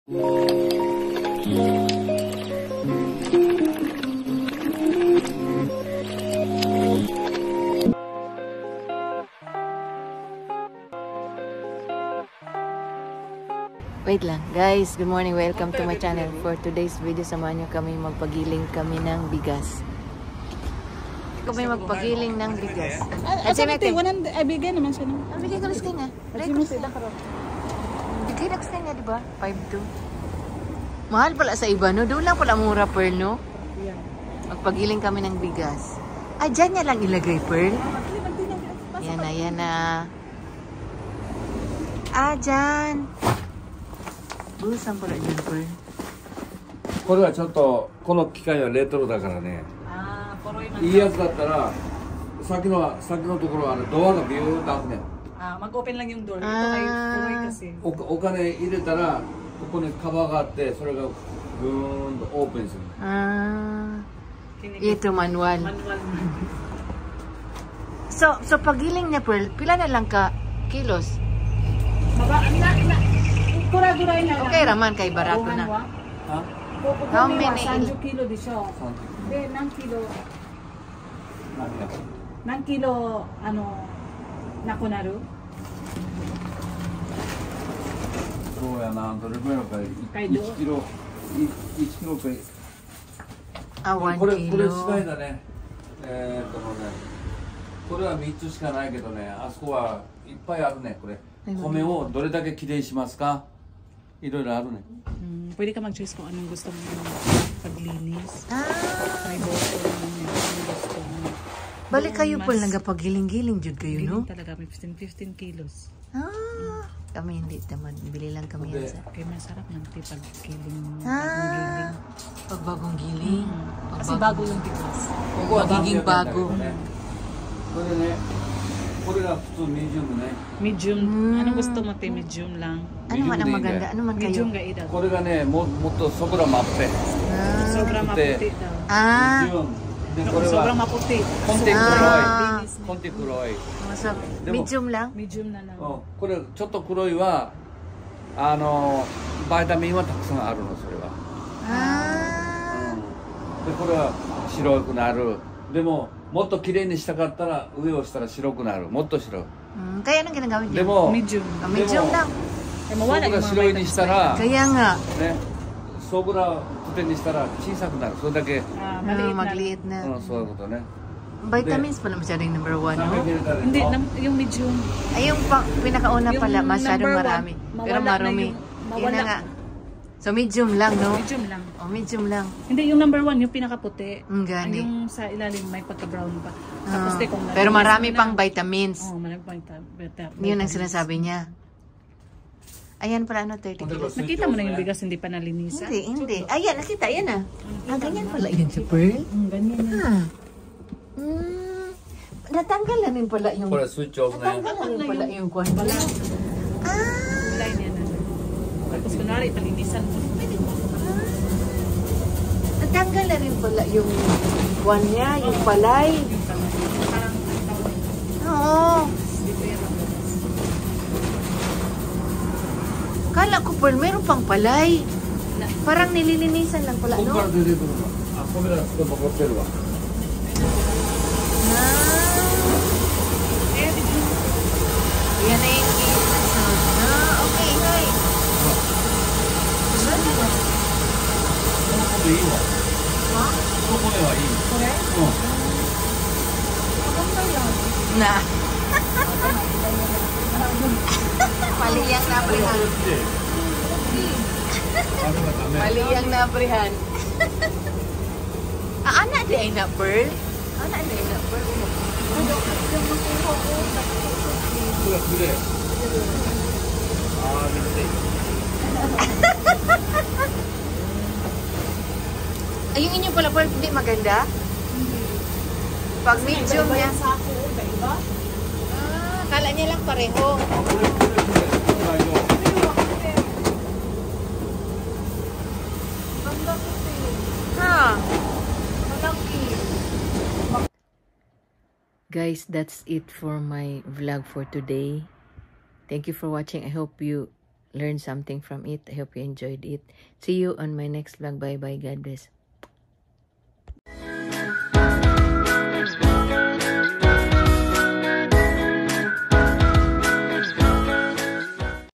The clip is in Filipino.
Wait lang, guys. Good morning. Welcome to my channel. For today's video, samahan nyo kami magpagiling kami ng bigas. Kami magpagiling ng bigas. Asa natin? Bigay naman siya. Bigay ko listing nga. Bigay na listing nga, diba? 5.2. Mahal pala sa iba, no? Doon lang pala mura, Pearl, no? Magpagiling kami ng bigas. Ah, dyan niya lang ilagay, Pearl. Yan na, yan na. Ah, dyan. Saan pala dyan, Pearl? これはちょっとこの機械はレトロだからね。いいやつだったら先のところはドアがビューッと開くね。mag-open lang yung door. Ito kay Poroy kasi. お金入れたらここにカバーがあってそれがブーンとオープンする。Ito manual. Manual. So pagiling niya, Pearl, pila na lang ka kilos? Kura-guray na lang. Okay raman, kay barato na. Ha? How many? 30 kilo di siya. Hindi, nang kilo. Nang kilo, nakunaru? そうやな、どれぐらいか1キロか。Ah, 1 これ違い kilo. だね。これは3つしかないけどね、あそこはいっぱいあるね、これ。米をどれだけきれいしますか？いろいろあるね。Pwede ka mag-choose kung anong gusto mo paglinis. May boto naman yung gusto mo. Balik kayo po nagapagiling-giling jud kayo, no? Talaga, may 15 kilos. Kami hindi naman. Bili lang kami yan sa... Kaya masarap ng paggiling. Pagbagong giling. Kasi bago yung bigas. Magiging bago. これね、これが普通ミディウムね。Medium. Anong gusto mo, te? Medium lang. Ano man ang maganda? Ano man kayo? Medium ga ida. これがね、もっとソブラマって。 Sobrang maputi daw. ミディウム。で、これ Sobrang は maputi. コンテ黒い。コンテ黒い。 So, medium lang? Medium na lang. これちょっと黒いはバイタミンはたくさんあるのそれは。でこれは白くなる。でももっと綺麗にしたかったら上をしたら白くなる。もっと白い。Kaya anong ginagamit niyo? でも Medium. Medium lang. ソブラ白いにしたら Kaya nga. ね、ソブラプテにしたら小さくなる。それだけ。Magliit na. そういうことね。 Vitamins pala masyadong number 1, no? Hindi, yung medium. Ay, yung pinakauna pala, Yung masyadong number marami. one, Pero mawala na marumi. yung- Yun mawala. na nga. So, medium lang, no? Medium lang. Oh, medium lang. Hindi, yung number 1, yung pinakaputi. Gani. Yung sa ilalim may pagka-brown pa. Tapos, kung Pero marami nalinis mo pang na- vitamins. Oo, marami pang vitamins. Yun ang sinasabi niya. Ayan pala, 30 kilos. Nakita mo na yung bigas hindi pa nalinisan? Hindi. Ayan, nakita, ayan na. Ganyan pala yun si Pearl. Ganyan yan. Natanggal na rin pala yung... これスイッチオフね。 Natanggal na rin pala yung kwan. Kulay niya na. Tapos kunwari, palinisan mo. Natanggal na rin pala yung kwan niya, yung palay. Oo. Kala ko, Pearl, meron pang palay. Parang nililinisan lang pala, ここか no? ら出てくるの。米がちょっと残ってるわ。 Yan na yung okay, hi. これいいわ。この米はいい。 Na. Paliyang naprihan. Paliyang naprihan. Anak di ay na, Pearl? Anak di ay na, Pearl? これくれ。めっちゃいい。 Ay, yung inyo pala, Pearl, hindi maganda? Pag medium niya. Kala niya lang pareho. Ha? Guys, that's it for my vlog for today. Thank you for watching. I hope you learned something from it. I hope you enjoyed it. See you on my next vlog. Bye-bye. God bless.